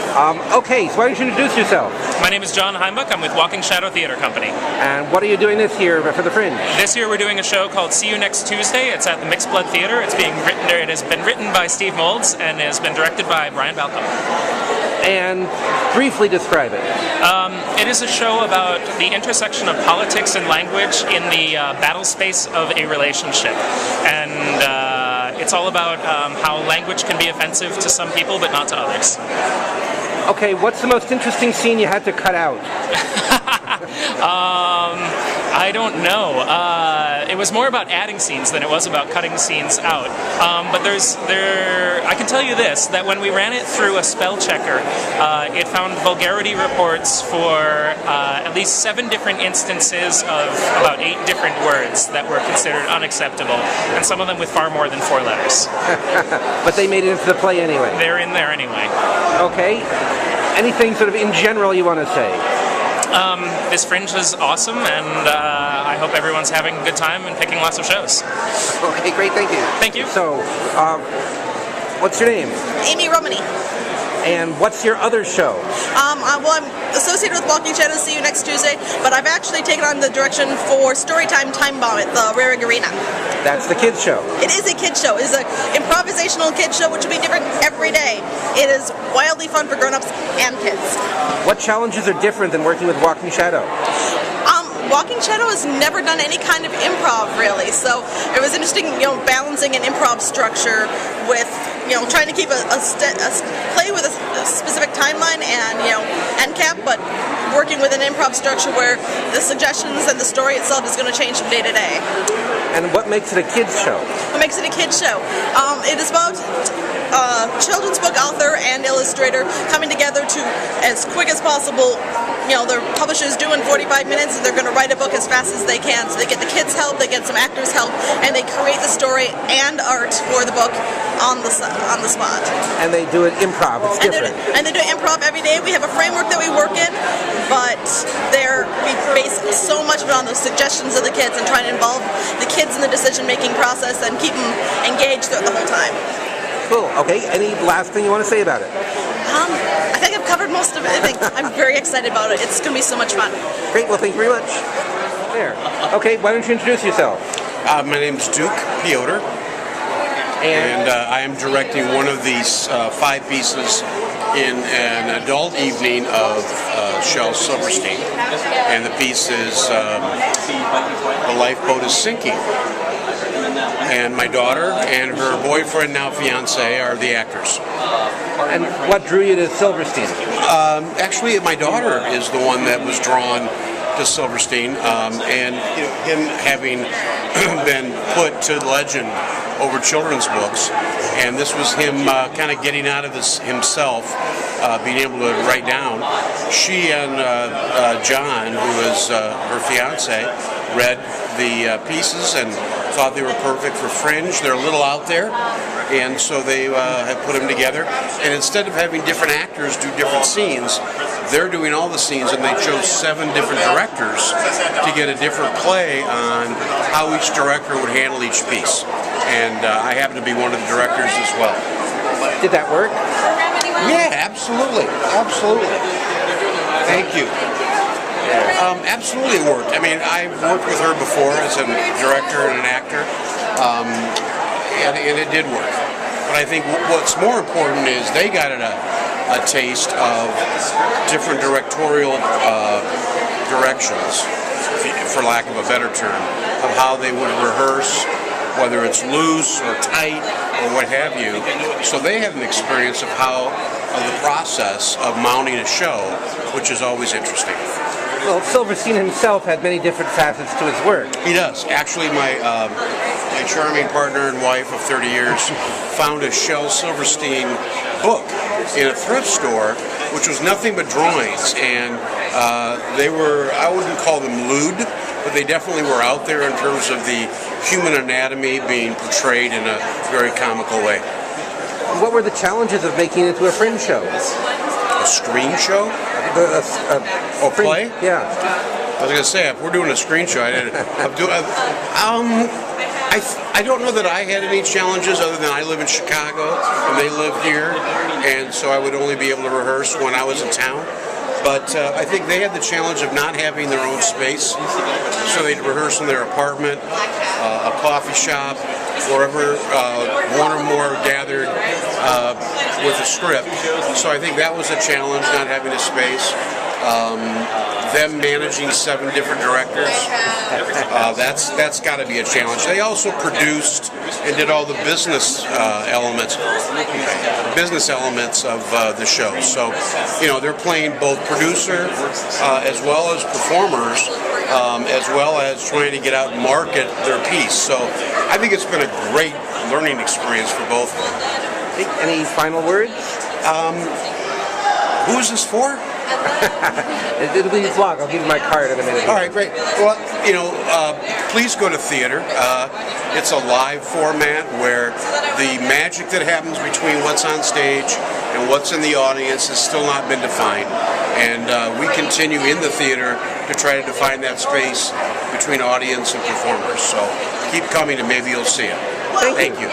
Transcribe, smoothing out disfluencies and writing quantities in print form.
Okay, so why don't you introduce yourself? My name is John Heimbuck. I'm with Walking Shadow Theatre Company. And what are you doing this year for the Fringe? This year we're doing a show called See You Next Tuesday. It's at the Mixed Blood Theatre. It has been written by Steve Moulds and has been directed by Brian Balcom. And briefly describe it. It is a show about the intersection of politics and language in the battle space of a relationship. And it's all about how language can be offensive to some people but not to others. Okay, what's the most interesting scene you had to cut out? I don't know. It was more about adding scenes than it was about cutting scenes out. But I can tell you this, that when we ran it through a spell checker, it found vulgarity reports for at least 7 different instances of about 8 different words that were considered unacceptable, and some of them with far more than 4 letters. But they made it into the play anyway. They're in there anyway. Okay. Anything sort of in general you want to say? This Fringe is awesome, and I hope everyone's having a good time and picking lots of shows. Okay, great, thank you. Thank you. So, what's your name? Amy Romany. And what's your other show? Well, I'm associated with Walking Shadow, See You Next Tuesday, but I've actually taken on the direction for Storytime Time Bomb at the Rarig Arena. That's the kids show. It is a kids show. It is an improvisational kids show, which will be different every day. It is wildly fun for grown-ups and kids. What challenges are different than working with Walking Shadow? Walking Shadow has never done any kind of improv, really, so it was interesting, balancing an improv structure with, trying to keep a play with a specific timeline and, end cap, but working with an improv structure where the suggestions and the story itself is going to change from day to day. And what makes it a kids show? What makes it a kids show? It is about children's book author and illustrator coming together to, as quick as possible, their publisher's doing 45 minutes and they're going to write a book as fast as they can. So they get the kids' help, they get some actors' help, and they create the story and art for the book on the spot. And they do it improv, it's different. And they do improv every day. We have a framework that we work in, but we base so much of it on those suggestions of the kids and trying to involve the kids in the decision-making process and keep them engaged throughout the whole time. Cool. Okay, any last thing you want to say about it? I think I've covered most of it. I'm very excited about it. It's going to be so much fun. Great, well thank you very much. There. Okay, why don't you introduce yourself? My name's Duke Piotr, and I am directing one of these 5 pieces in an adult evening of Shel Silverstein, and the piece is The Lifeboat is Sinking. And my daughter and her boyfriend, now fiance, are the actors. And what drew you to Silverstein? Actually, my daughter is the one that was drawn to Silverstein, and him having been put to legend over children's books, and this was him kind of getting out of this himself, being able to write down. She and John, who is her fiance, read the pieces and thought they were perfect for Fringe. They're a little out there, and so they have put them together. And instead of having different actors do different scenes, they're doing all the scenes, and they chose 7 different directors to get a different play on how each director would handle each piece. And I happen to be one of the directors as well. Did that work? Yeah, absolutely. Absolutely. Thank you. Absolutely it worked. I mean, I've worked with her before as a director and an actor, and it did work. But I think what's more important is they got a taste of different directorial directions, for lack of a better term, of how they would rehearse, whether it's loose or tight or what have you. So they have an experience of the process of mounting a show, which is always interesting. Well, Silverstein himself had many different facets to his work. He does. Actually, my charming partner and wife of 30 years found a Shel Silverstein book in a thrift store, which was nothing but drawings, and they were, I wouldn't call them lewd, but they definitely were out there in terms of the human anatomy being portrayed in a very comical way. What were the challenges of making it into a Fringe show? A screen show? Play? Yeah. I was going to say, if we're doing a screen show, I don't know that I had any challenges other than I live in Chicago and they live here, and so I would only be able to rehearse when I was in town. But I think they had the challenge of not having their own space, so they'd rehearse in their apartment, a coffee shop, wherever one or more gathered with a script. So I think that was a challenge, not having a space. Them managing 7 different directors, that's got to be a challenge. They also produced and did all the business elements of the show. So, they're playing both producer as well as performers, as well as trying to get out and market their piece. So I think it's been a great learning experience for both of them. Any final words? Who is this for? It'll be vlog. I'll give you my card in a minute. All right, great. Well, please go to theater. It's a live format where the magic that happens between what's on stage and what's in the audience has still not been defined. And we continue in the theater to try to define that space between audience and performers. So keep coming and maybe you'll see it. Thank you.